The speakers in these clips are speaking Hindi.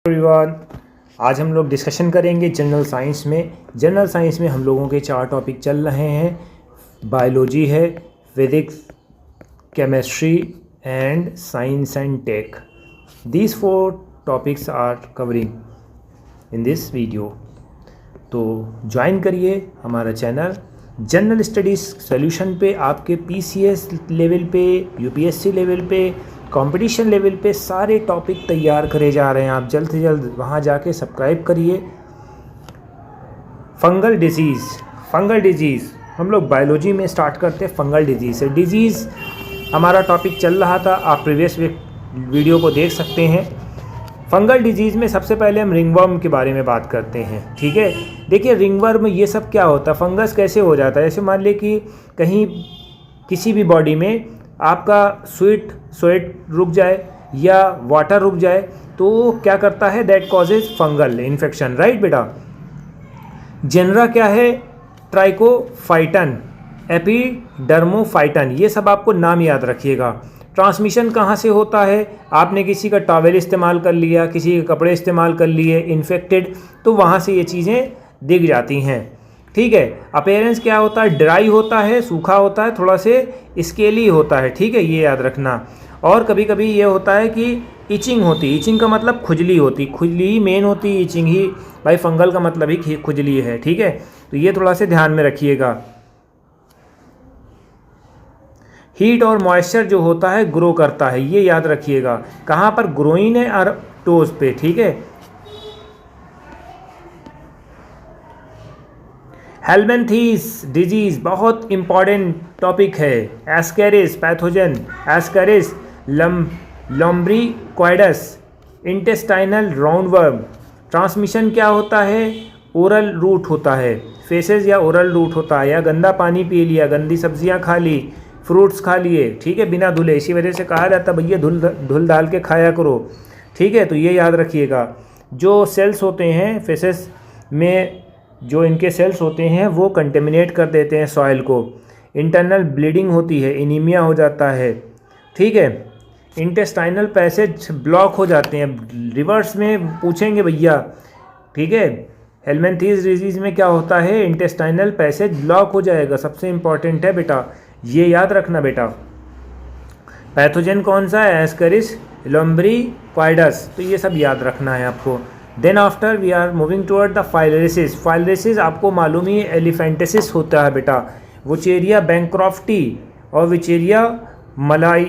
एवरीवन, आज हम लोग डिस्कशन करेंगे जनरल साइंस में। जनरल साइंस में हम लोगों के 4 टॉपिक चल रहे हैं। बायोलॉजी है, physics, chemistry and science and tech. These 4 topics are covering in this video. तो ज्वाइन करिए हमारा चैनल जनरल स्टडीज़ सॉल्यूशन पे। आपके पीसीएस लेवल पे, यूपीएससी लेवल पे, कंपटीशन लेवल पे सारे टॉपिक तैयार करे जा रहे हैं। आप जल्द से जल्द वहाँ जाके सब्सक्राइब करिए। फंगल डिजीज़ हम लोग बायोलॉजी में स्टार्ट करते हैं। फंगल डिजीज़ से डिजीज़ हमारा टॉपिक चल रहा था, आप प्रीवियस वीडियो को देख सकते हैं। फंगल डिजीज़ में सबसे पहले हम रिंगवर्म के बारे में बात करते हैं। ठीक है, देखिए रिंगवर्म ये सब क्या होता है, फंगस कैसे हो जाता है। जैसे मान लें कि कहीं किसी भी बॉडी में आपका स्वेट रुक जाए या वाटर रुक जाए तो क्या करता है, that causes fungal infection, right बेटा। जेनरा क्या है, ट्राइकोफाइटन, एपिडर्मोफाइटन, ये सब आपको नाम याद रखिएगा। ट्रांसमिशन कहाँ से होता है, आपने किसी का टॉवेल इस्तेमाल कर लिया, किसी के कपड़े इस्तेमाल कर लिए इन्फेक्टेड, तो वहाँ से ये चीज़ें दिख जाती हैं। ठीक है, अपीयरेंस क्या होता है, ड्राई होता है, सूखा होता है, थोड़ा से स्केली होता है। ठीक है, ये याद रखना। और कभी कभी ये होता है कि इचिंग होती, इचिंग का मतलब खुजली होती, खुजली ही मेन होती, इचिंग ही भाई फंगल का मतलब ही खुजली है। ठीक है, तो ये थोड़ा से ध्यान में रखिएगा। हीट और मॉइस्चर जो होता है ग्रो करता है, ये याद रखिएगा। कहाँ पर, ग्रोइन है और टोज पे। ठीक है, हेलमिंथेस डिजीज बहुत इंपॉर्टेंट टॉपिक है। Ascaris pathogen, ascaris lumbricoides, intestinal roundworm. Transmission क्या होता है, ओरल रूट होता है, फेसेस या ओरल रूट होता है, या गंदा पानी पी लिया, गंदी सब्जियां खा ली, फ्रूट्स खा लिए, ठीक है, बिना धुले। इसी वजह से कहा जाता है भैया धुल डाल के खाया करो। ठीक है, तो ये याद रखिएगा। जो सेल्स होते हैं फेसेस में, जो इनके सेल्स होते हैं वो कंटेमिनेट कर देते हैं सॉइल को। इंटरनल ब्लीडिंग होती है, एनीमिया हो जाता है। ठीक है, इंटेस्टाइनल पैसेज ब्लॉक हो जाते हैं, रिवर्स में पूछेंगे भैया। ठीक है, हेलमिंथेस डिजीज़ में क्या होता है, इंटेस्टाइनल पैसेज ब्लॉक हो जाएगा, सबसे इंपॉर्टेंट है बेटा, ये याद रखना बेटा। पैथोजन कौन सा है, एस्केरिस लम्ब्रिकॉइडस, तो ये सब याद रखना है आपको। Then after we are moving toward the filariasis. Filariasis आपको मालूम ही एलिफेंटेसिस होता है बेटा। वुचेरिया बैंक्रॉफ्टी और वुचेरिया मलाई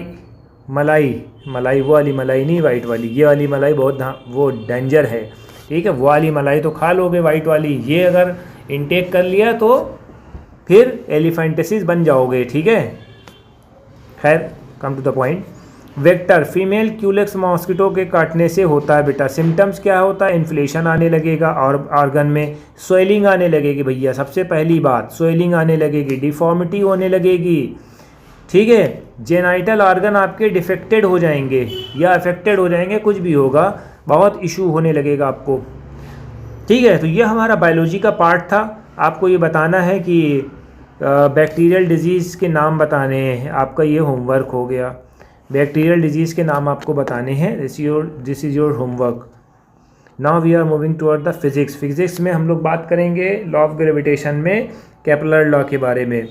वो वाली मलाई नहीं, वाइट वाली, ये वाली मलाई बहुत वो डेंजर है। ठीक है, वो वाली मलाई तो खा लोगे, वाइट वाली ये अगर इनटेक कर लिया तो फिर एलिफेंटेसिस बन जाओगे। ठीक है, खैर come to the point. Vector female culex mosquito के काटने से होता है बेटा। सिम्टम्स क्या होता है, इन्फ्लेशन आने लगेगा और ऑर्गन में स्वेलिंग आने लगेगी भैया, सबसे पहली बात स्वेलिंग आने लगेगी, डिफॉर्मिटी होने लगेगी। ठीक है, जेनाइटल ऑर्गन आपके डिफेक्टेड हो जाएंगे या अफेक्टेड हो जाएंगे, कुछ भी होगा, बहुत इशू होने लगेगा आपको। ठीक है, तो ये हमारा बायोलॉजी का पार्ट था। आपको ये बताना है कि बैक्टीरियल डिजीज़ के नाम बताने हैं, आपका ये होमवर्क हो गया। बैक्टीरियल डिजीज़ के नाम आपको बताने हैं, this is your homework. Now we are moving toward the physics. Physics में हम लोग बात करेंगे लॉ ऑफ ग्रेविटेशन में केपलर लॉ के बारे में।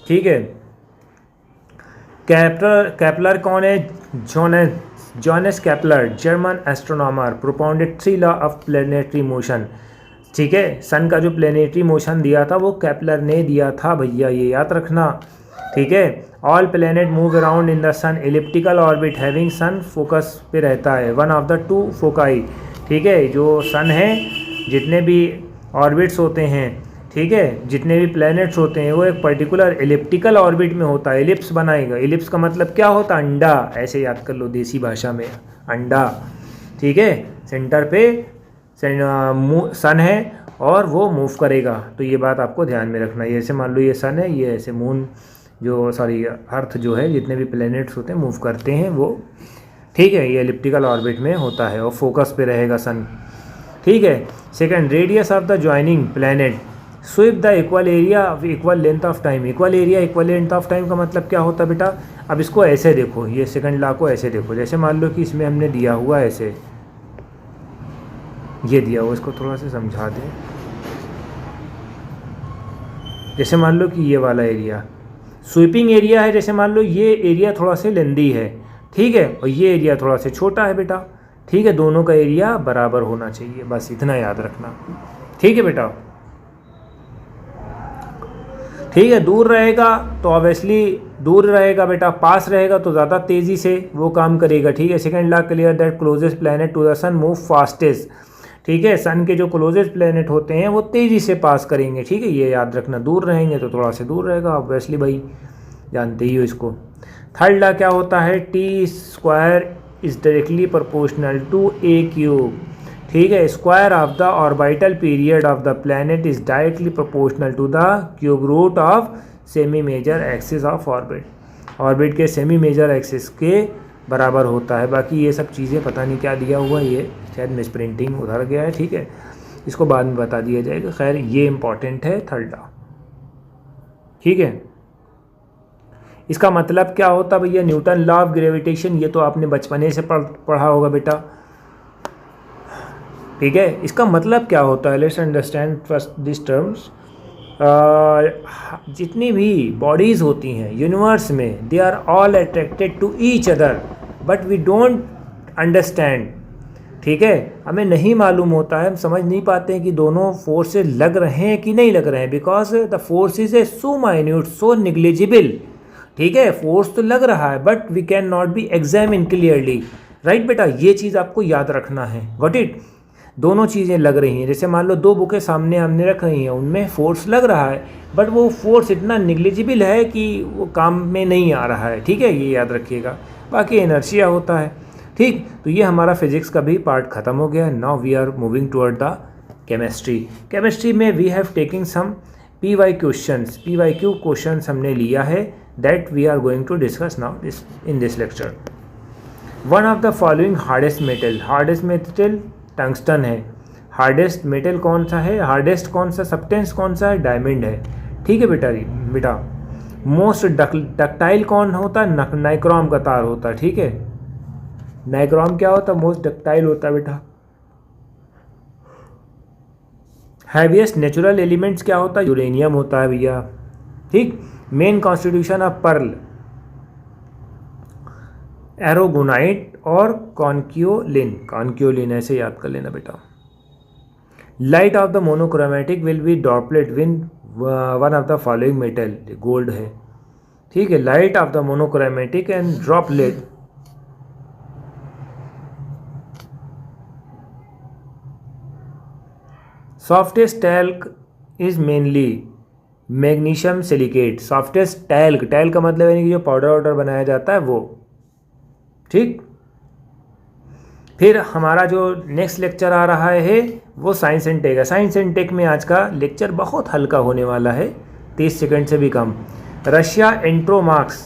ठीक है, केपलर कौन है, Johannes Kepler, German astronomer, propounded 3 law of planetary motion. ठीक है, सन का जो प्लेनेटरी मोशन दिया था वो केपलर ने दिया था भैया, ये याद रखना। ठीक है, all planet move around in the sun elliptical orbit having sun focus पे रहता है, वन ऑफ द 2 फोकाई। ठीक है, जो सन है, जितने भी ऑर्बिट्स होते हैं, ठीक है, जितने भी प्लैनेट्स होते हैं वो एक पर्टिकुलर एलिप्टिकल ऑर्बिट में होता है, एलिप्स बनाएगा। एलिप्स का मतलब क्या होता है, अंडा, ऐसे याद कर लो देसी भाषा में, अंडा। ठीक है, सेंटर पे सन है और वो मूव करेगा, तो ये बात आपको ध्यान में रखना। ये ऐसे मान लो ये सन है, ये ऐसे मून जो अर्थ जो है, जितने भी प्लैनेट्स होते हैं मूव करते हैं वो। ठीक है, ये एलिप्टिकल ऑर्बिट में होता है और फोकस पे रहेगा सन। ठीक है, second, radius of the joining planet sweep the equal area of equal length of time. Equal area equal length of time का मतलब क्या होता है बेटा, अब इसको ऐसे देखो, ये सेकंड लॉ को ऐसे देखो, जैसे मान लो कि इसमें हमने दिया हुआ ऐसे, ये दिया हुआ, इसको थोड़ा सा समझा दें। जैसे मान लो कि ये वाला एरिया स्वीपिंग एरिया है, जैसे मान लो ये एरिया थोड़ा सा लेंदी है, ठीक है, और ये एरिया थोड़ा सा छोटा है बेटा, ठीक है, दोनों का एरिया बराबर होना चाहिए, बस इतना याद रखना, ठीक है बेटा। ठीक है, दूर रहेगा तो ऑब्वियसली दूर रहेगा बेटा, पास रहेगा तो ज़्यादा तेज़ी से वो काम करेगा, ठीक है। Second law clear that closest planet to the sun move fastest, ठीक है, सन के जो क्लोजेस्ट प्लैनेट होते हैं वो तेज़ी से पास करेंगे, ठीक है, ये याद रखना। दूर रहेंगे तो थोड़ा से दूर रहेगा, ऑब्वियसली भाई जानते ही हो इसको। थर्ड लॉ क्या होता है, T square is directly proportional to A cube, ठीक है, square of the orbital period of the planet is directly proportional to the cube root of semi major axis of orbit, orbit के सेमी मेजर एक्सिस के बराबर होता है। बाकी ये सब चीज़ें पता नहीं क्या दिया हुआ, ये शायद मिस प्रिंटिंग उधर गया है, ठीक है, इसको बाद में बता दिया जाएगा। खैर ये इंपॉर्टेंट है थर्ड लॉ, ठीक है। इसका मतलब क्या होता भैया, न्यूटन लॉ ऑफ ग्रेविटेशन, ये तो आपने बचपने से पढ़ा होगा बेटा, ठीक है। इसका मतलब क्या होता है, let's understand first this terms. जितनी भी बॉडीज़ होती हैं यूनिवर्स में, they are all attracted to each other but we don't understand, ठीक है, हमें नहीं मालूम होता है, हम समझ नहीं पाते हैं कि दोनों फोर्सेस लग रहे हैं कि नहीं लग रहे हैं, because the force is a so minute, so negligible, ठीक है, फोर्स तो लग रहा है but we can not be examine clearly, right बेटा, ये चीज़ आपको याद रखना है, गॉट इट। दोनों चीज़ें लग रही हैं, जैसे मान लो दो बुकें सामने हमने रख रही हैं, उनमें फोर्स लग रहा है बट वो फोर्स इतना निग्लिजिबल है कि वो काम में नहीं आ रहा है, ठीक है, ये याद रखिएगा। बाकी इनर्शिया होता है, ठीक। तो ये हमारा फिजिक्स का भी पार्ट ख़त्म हो गया। Now we are moving toward the chemistry. Chemistry में we have taking some PY questions, PYQ questions हमने लिया है, that we are going to discuss now in this lecture. One of the following hardest metal, hardest metal tungsten है। हार्डेस्ट मेटल कौन सा है, हार्डेस्ट कौन सा सब्सटेंस कौन सा है, डायमंड है, ठीक है बेटा। मोस्ट डक्टाइल कौन होता है, नाइक्रोम का तार होता है, ठीक है। नाइक्रोम क्या होता है, मोस्ट डक्टाइल होता है बेटा। हैवीएस्ट नेचुरल एलिमेंट्स क्या होता है, यूरेनियम होता है भैया, ठीक। मेन कॉन्स्टिट्यूशन ऑफ पर्ल, एरोगोनाइट और कॉन्क्योलिन, ऐसे याद कर लेना बेटा। Light of the monochromatic will be droplet win one of the following metal, gold है, ठीक है। Light of the monochromatic and droplet, softest talc is mainly magnesium silicate, softest talc, talc का मतलब है कि जो पाउडर वाउडर बनाया जाता है वो, ठीक। फिर हमारा जो नेक्स्ट लेक्चर आ रहा है वो साइंस एंड टेक है। साइंस एंड टेक में आज का लेक्चर बहुत हल्का होने वाला है, 30 सेकंड से भी कम। रशिया एंट्रोमार्क्स,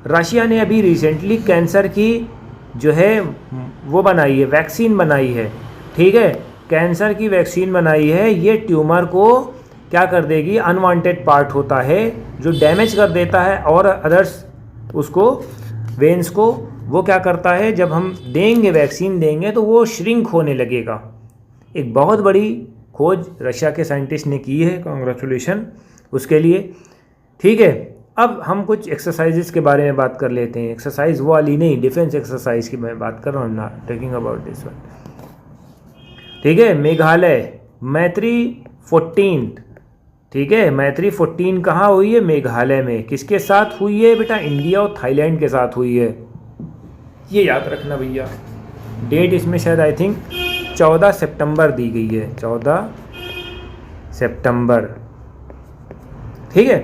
रशिया ने अभी रिसेंटली कैंसर की जो है वो बनाई है, वैक्सीन बनाई है, ठीक है, कैंसर की वैक्सीन बनाई है। ये ट्यूमर को क्या कर देगी, अनवांटेड पार्ट होता है जो डैमेज कर देता है और अदर्स उसको वेन्स को, वो क्या करता है, जब हम देंगे वैक्सीन देंगे तो वो श्रिंक होने लगेगा। एक बहुत बड़ी खोज रशिया के साइंटिस्ट ने की है, कॉन्ग्रेचुलेशन उसके लिए, ठीक है। अब हम कुछ एक्सरसाइजेस के बारे में बात कर लेते हैं। एक्सरसाइज वो वाली नहीं, डिफेंस एक्सरसाइज की मैं बात कर रहा हूँ, not talking about this one, ठीक है। मेघालय मैत्री 14, ठीक है, मैत्री 14 कहाँ हुई है, मेघालय में। किसके साथ हुई है बेटा, इंडिया और थाईलैंड के साथ हुई है, ये याद रखना भैया। डेट इसमें शायद आई थिंक 14 सितंबर दी गई है, 14 सितंबर, ठीक है।